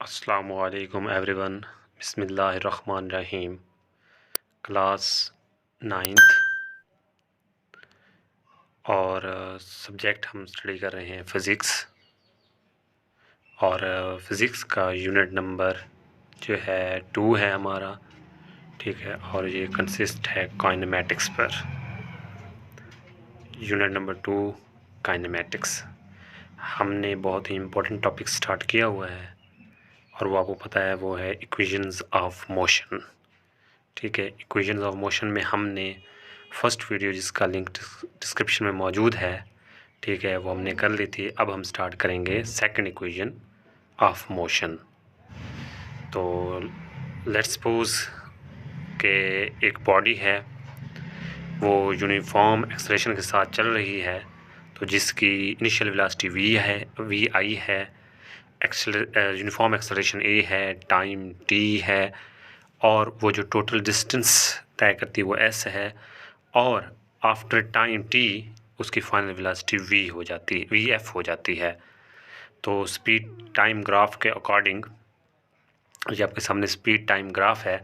अस्सलामुअलैकुम एवरीवन। बिस्मिल्लाहिर्रहमानिर्रहीम। Class ninth और सब्जेक्ट हम स्टडी कर रहे हैं फ़िज़िक्स और फ़िज़िक्स का यूनिट नंबर जो है 2 है हमारा, ठीक है। और ये कंसिस्ट है काइनेमेटिक्स पर। Unit number 2 kinematics. हमने बहुत ही इम्पोर्टेंट टॉपिक स्टार्ट किया हुआ है और वो आपको पता है, वो है इक्वेशंस ऑफ मोशन, ठीक है। इक्वेशंस ऑफ मोशन में हमने फर्स्ट वीडियो, जिसका लिंक डिस्क्रिप्शन में मौजूद है, ठीक है, वो हमने कर ली थी। अब हम स्टार्ट करेंगे सेकंड इक्वेशन ऑफ मोशन। तो लेट्स सपोज कि एक बॉडी है, वो यूनिफॉर्म एक्सेलरेशन के साथ चल रही है, तो जिसकी इनिशियल वेलोसिटी वी आई है, यूनिफॉर्म एक्सेलरेशन ए है, टाइम टी है, और वो जो टोटल डिस्टेंस तय करती है वो एस है, और आफ्टर टाइम टी उसकी फाइनल वेलोसिटी वी एफ हो जाती है। तो स्पीड टाइम ग्राफ के अकॉर्डिंग, ये आपके सामने स्पीड टाइम ग्राफ है।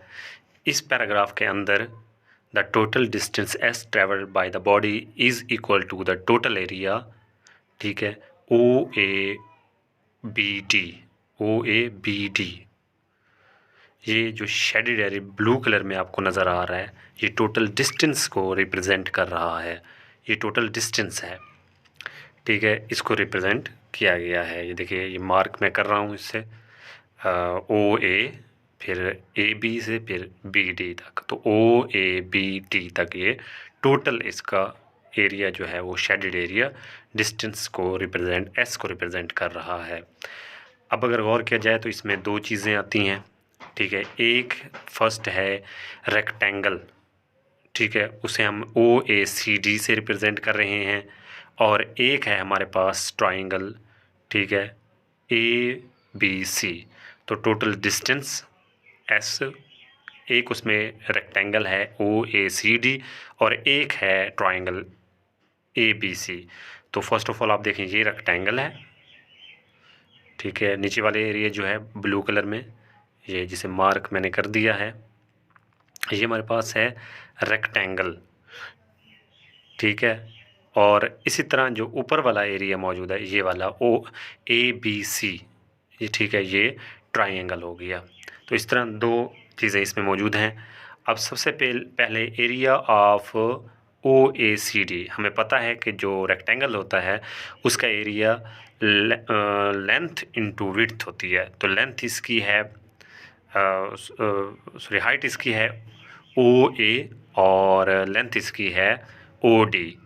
इस पैराग्राफ के अंदर the total distance S travelled by the body is equal to the total area, ठीक है, ओ ए बी डी। ये जो शेडेड एरिया ब्लू कलर में आपको नज़र आ रहा है, ये टोटल डिस्टेंस को रिप्रेजेंट कर रहा है। ये टोटल डिस्टेंस है, ठीक है, इसको रिप्रेजेंट किया गया है। ये देखिए, ये मार्क मैं कर रहा हूँ इससे, ओ ए, फिर ए बी से फिर बी डी तक। तो ओ ए बी डी तक ये टोटल इसका एरिया जो है वो शेडेड एरिया डिस्टेंस को रिप्रेजेंट, एस को रिप्रेजेंट कर रहा है। अब अगर गौर किया जाए तो इसमें दो चीज़ें आती हैं, ठीक है। एक फर्स्ट है रेक्टेंगल, ठीक है, उसे हम ओ ए सी डी से रिप्रेजेंट कर रहे हैं, और एक है हमारे पास ट्राइंगल, ठीक है, ए बी सी। तो टोटल डिस्टेंस एस, एक उसमें रेक्टेंगल है ओ ए सी डी, और एक है ट्राइंगल ए बी सी। तो फर्स्ट ऑफ ऑल आप देखें, ये रेक्टेंगल है, ठीक है। नीचे वाले एरिया जो है ब्लू कलर में, ये जिसे मार्क मैंने कर दिया है, ये हमारे पास है रेक्टेंगल, ठीक है। और इसी तरह जो ऊपर वाला एरिया मौजूद है, ये वाला ओ ए बी सी, ये ठीक है, ये ट्राइंगल हो गया। तो इस तरह दो चीज़ें इसमें मौजूद हैं। अब सबसे पहले area of O A C D, हमें पता है कि जो रेक्टेंगल होता है उसका एरिया लेंथ इनटू विड्थ होती है। तो लेंथ इसकी है, सॉरी, हाइट इसकी है ओ ए, और लेंथ इसकी है ओ डी,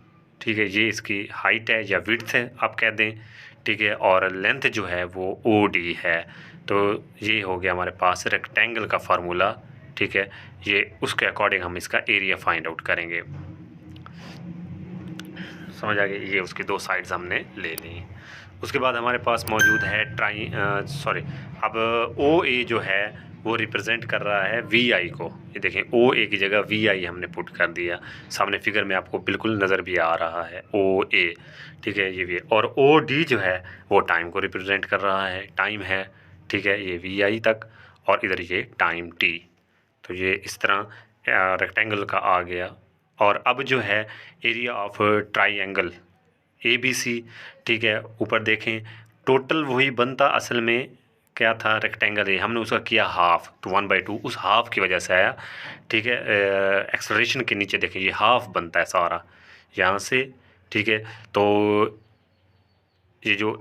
ठीक है। ये इसकी हाइट है या विड्थ है आप कह दें, ठीक है, और लेंथ जो है वो ओ डी है। तो ये हो गया हमारे पास रेक्टेंगल का फार्मूला, ठीक है। ये उसके अकॉर्डिंग हम इसका एरिया फाइंड आउट करेंगे। समझ आ गई, ये उसकी दो साइड्स हमने ले ली। उसके बाद हमारे पास मौजूद है अब ओ ए जो है वो रिप्रेजेंट कर रहा है वी आई को। ये देखें, ओ ए की जगह वी आई हमने पुट कर दिया, सामने फिगर में आपको बिल्कुल नज़र भी आ रहा है ओ ए, ठीक है, ये भी। और ओ डी जो है वो टाइम को रिप्रेजेंट कर रहा है, टाइम है, ठीक है, ये वी आई तक, और इधर ये टाइम टी। तो ये इस तरह रेक्टेंगल का आ गया। और अब जो है area of triangle A B C, ठीक है, ऊपर देखें, टोटल वही बनता असल में क्या था, रेक्टेंगल है, हमने उसका किया हाफ, तो 1/2 उस हाफ की वजह से आया, ठीक है। एक्सेलरेशन के नीचे देखें, ये हाफ बनता है सारा यहाँ से, ठीक है। तो ये जो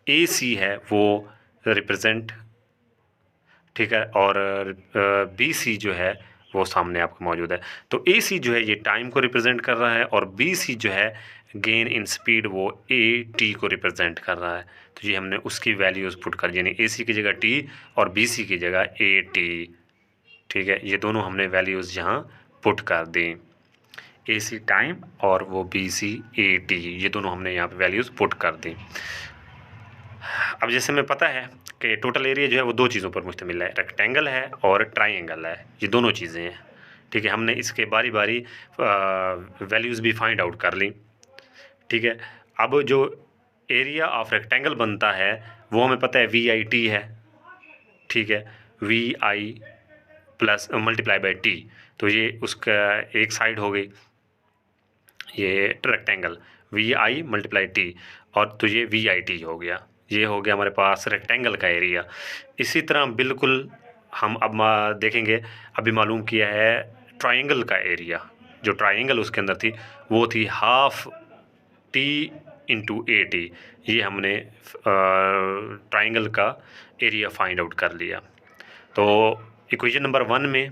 ए सी है वो रिप्रेजेंट, ठीक है, और बी सी जो है वो सामने आपको मौजूद है। तो ए सी जो है ये टाइम को रिप्रेजेंट कर रहा है, और बी सी जो है गेन इन स्पीड, वो ए टी को रिप्रेजेंट कर रहा है। तो ये हमने उसकी वैल्यूज़ पुट कर, यानी ए सी की जगह टी और बी सी की जगह ए टी, ठीक है, ये दोनों हमने वैल्यूज़ यहाँ पुट कर दी। ए सी टाइम और वो बी सी ए टी, ये दोनों हमने यहाँ पे वैल्यूज़ पुट कर दी। अब जैसे हमें पता है कि टोटल एरिया जो है वो दो चीज़ों पर मुश्तमिल है, रेक्टेंगल है और ट्राइंगल है, ये दोनों चीज़ें हैं, ठीक है। हमने इसके बारी बारी वैल्यूज़ भी फाइंड आउट कर ली, ठीक है। अब जो एरिया ऑफ रेक्टेंगल बनता है वो हमें पता है VIT है, ठीक है, VI plus multiply by T। तो ये उसका एक साइड हो गई, ये रेक्टेंगल VI मल्टीप्लाई T, और तो ये VIT हो गया। ये हो गया हमारे पास रेक्टेंगल का एरिया। इसी तरह बिल्कुल हम अब देखेंगे, अभी मालूम किया है ट्रायंगल का एरिया। जो ट्रायंगल उसके अंदर थी वो थी हाफ T इंटू AT। ये हमने ट्रायंगल का एरिया फाइंड आउट कर लिया। तो इक्वेशन नंबर 1 में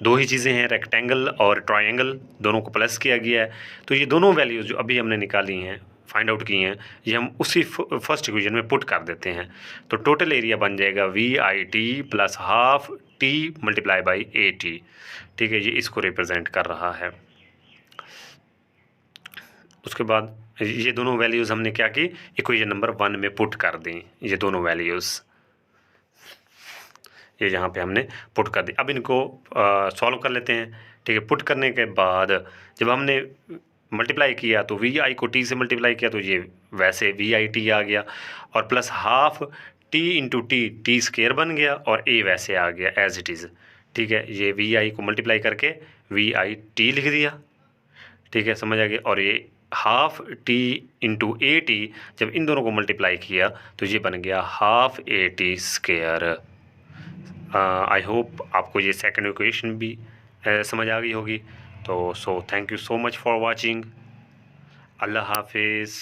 दो ही चीज़ें हैं, रेक्टेंगल और ट्रायंगल, दोनों को प्लस किया गया है। तो ये दोनों वैल्यूज़ जो अभी हमने निकाली हैं, फाइंड आउट की हैं, ये हम उसी फर्स्ट इक्वेशन में पुट कर देते हैं। तो टोटल एरिया बन जाएगा VIT plus half T multiply by AT, ठीक है, ये इसको रिप्रेजेंट कर रहा है। उसके बाद ये दोनों वैल्यूज़ हमने क्या की, इक्वेशन नंबर 1 में पुट कर दी, ये दोनों वैल्यूज़ ये यहाँ पे हमने पुट कर दी। अब इनको सॉल्व कर लेते हैं, ठीक है। पुट करने के बाद जब हमने मल्टीप्लाई किया तो VI को T से मल्टीप्लाई किया तो ये वैसे VIT आ गया, और plus half T into T square बन गया, और A वैसे आ गया एज इट इज़, ठीक है। ये VI को मल्टीप्लाई करके VIT लिख दिया, ठीक है, समझ आ गया। और ये हाफ T इंटू AT जब इन दोनों को मल्टीप्लाई किया तो ये बन गया half AT square. I hope आपको ये सेकंड इक्वेशन भी समझ आ गई होगी। तो thank you so much for watching. अल्लाह हाफिज़।